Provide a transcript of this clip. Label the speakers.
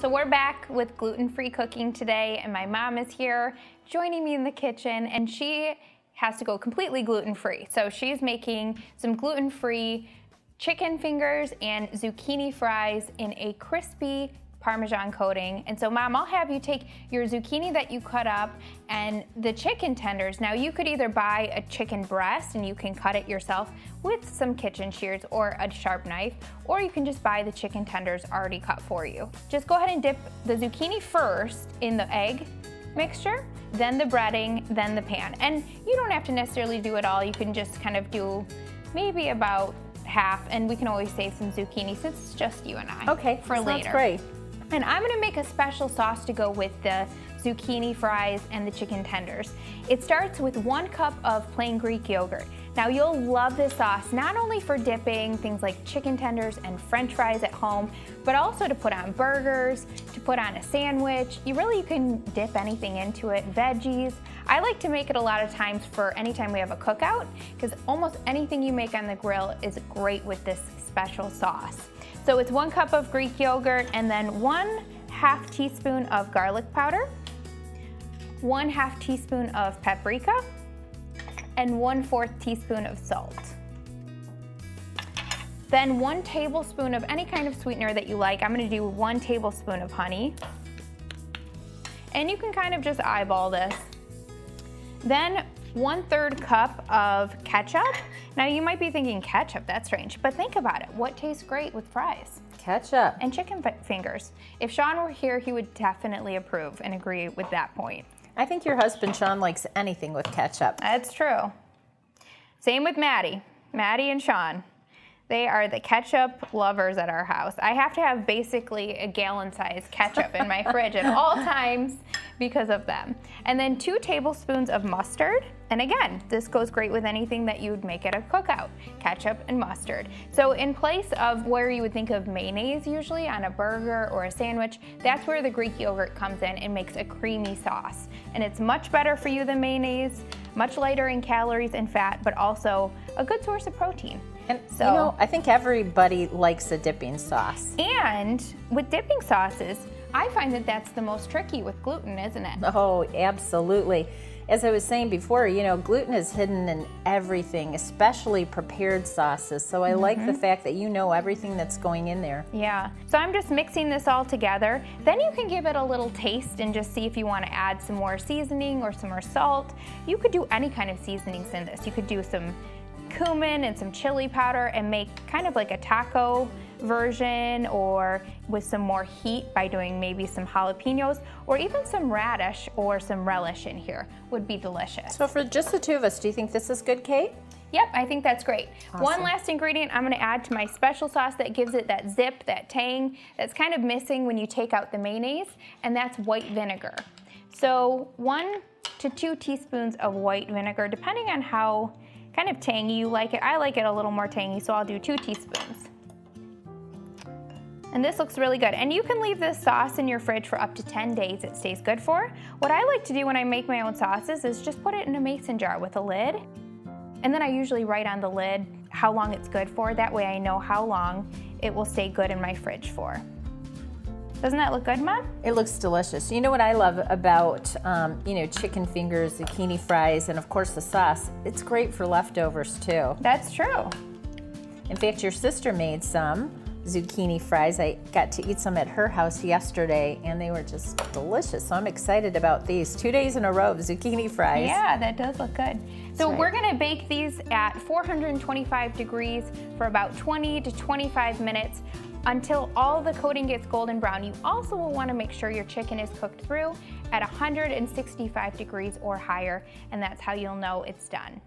Speaker 1: So we're back with gluten-free cooking today, and my mom is here joining me in the kitchen, and she has to go completely gluten-free. So she's making some gluten-free chicken fingers and zucchini fries in a crispy Parmesan coating. And so Mom, I'll have you take your zucchini that you cut up and the chicken tenders. Now you could either buy a chicken breast and you can cut it yourself with some kitchen shears or a sharp knife, or you can just buy the chicken tenders already cut for you. Just go ahead and dip the zucchini first in the egg mixture, then the breading, then the pan. And you don't have to necessarily do it all. You can just kind of do maybe about half, and we can always save some zucchini since it's just you and I.
Speaker 2: Okay,
Speaker 1: for later.
Speaker 2: That's great.
Speaker 1: And I'm gonna make a special sauce to go with the zucchini fries and the chicken tenders. It starts with 1 cup of plain Greek yogurt. Now you'll love this sauce, not only for dipping things like chicken tenders and French fries at home, but also to put on burgers, to put on a sandwich. You can dip anything into it, veggies. I like to make it a lot of times for anytime we have a cookout, because almost anything you make on the grill is great with this special sauce. So it's 1 cup of Greek yogurt, and then 1/2 teaspoon of garlic powder, 1/2 teaspoon of paprika, and 1/4 teaspoon of salt. Then 1 tablespoon of any kind of sweetener that you like. I'm gonna do 1 tablespoon of honey. And you can kind of just eyeball this. Then 1/3 cup of ketchup. Now you might be thinking, ketchup, that's strange, but think about it. What tastes great with fries?
Speaker 2: Ketchup.
Speaker 1: And chicken fingers. If Sean were here, he would definitely approve and agree with that point.
Speaker 2: I think your husband, Sean, likes anything with ketchup.
Speaker 1: That's true. Same with Maddie. Maddie and Sean. They are the ketchup lovers at our house. I have to have basically a gallon-sized ketchup in my fridge at all times because of them. And then 2 tablespoons of mustard. And again, this goes great with anything that you would make at a cookout, ketchup and mustard. So in place of where you would think of mayonnaise usually on a burger or a sandwich, that's where the Greek yogurt comes in and makes a creamy sauce. And it's much better for you than mayonnaise, much lighter in calories and fat, but also a good source of protein.
Speaker 2: And so, I think everybody likes a dipping sauce.
Speaker 1: And with dipping sauces, I find that that's the most tricky with gluten, isn't it?
Speaker 2: Oh, absolutely. As I was saying before, gluten is hidden in everything, especially prepared sauces. So I like the fact that you know everything that's going in there.
Speaker 1: Yeah. So I'm just mixing this all together. Then you can give it a little taste and just see if you want to add some more seasoning or some more salt. You could do any kind of seasonings in this. You could do some cumin and some chili powder and make kind of like a taco version, or with some more heat by doing maybe some jalapenos or even some radish or some relish in here would be delicious.
Speaker 2: So for just the 2 of us, do you think this is good, Kate?
Speaker 1: Yep, I think that's great.
Speaker 2: Awesome.
Speaker 1: One last ingredient I'm gonna add to my special sauce that gives it that zip, that tang, that's kind of missing when you take out the mayonnaise, and that's white vinegar. So 1 to 2 teaspoons of white vinegar, depending on how kind of tangy you like it. I like it a little more tangy, so I'll do 2 teaspoons. And this looks really good. And you can leave this sauce in your fridge for up to 10 days. It stays good for. What I like to do when I make my own sauces is just put it in a mason jar with a lid. And then I usually write on the lid how long it's good for. That way I know how long it will stay good in my fridge for. Doesn't that look good, Mom?
Speaker 2: It looks delicious. You know what I love about, chicken fingers, zucchini fries, and of course the sauce? It's great for leftovers too.
Speaker 1: That's true.
Speaker 2: In fact, your sister made some zucchini fries. I got to eat some at her house yesterday, and they were just delicious. So I'm excited about these. 2 days in a row of zucchini fries.
Speaker 1: Yeah, that does look good. So
Speaker 2: right.
Speaker 1: We're gonna bake these at 425 degrees for about 20 to 25 minutes until all the coating gets golden brown. You also will wanna make sure your chicken is cooked through at 165 degrees or higher, and that's how you'll know it's done.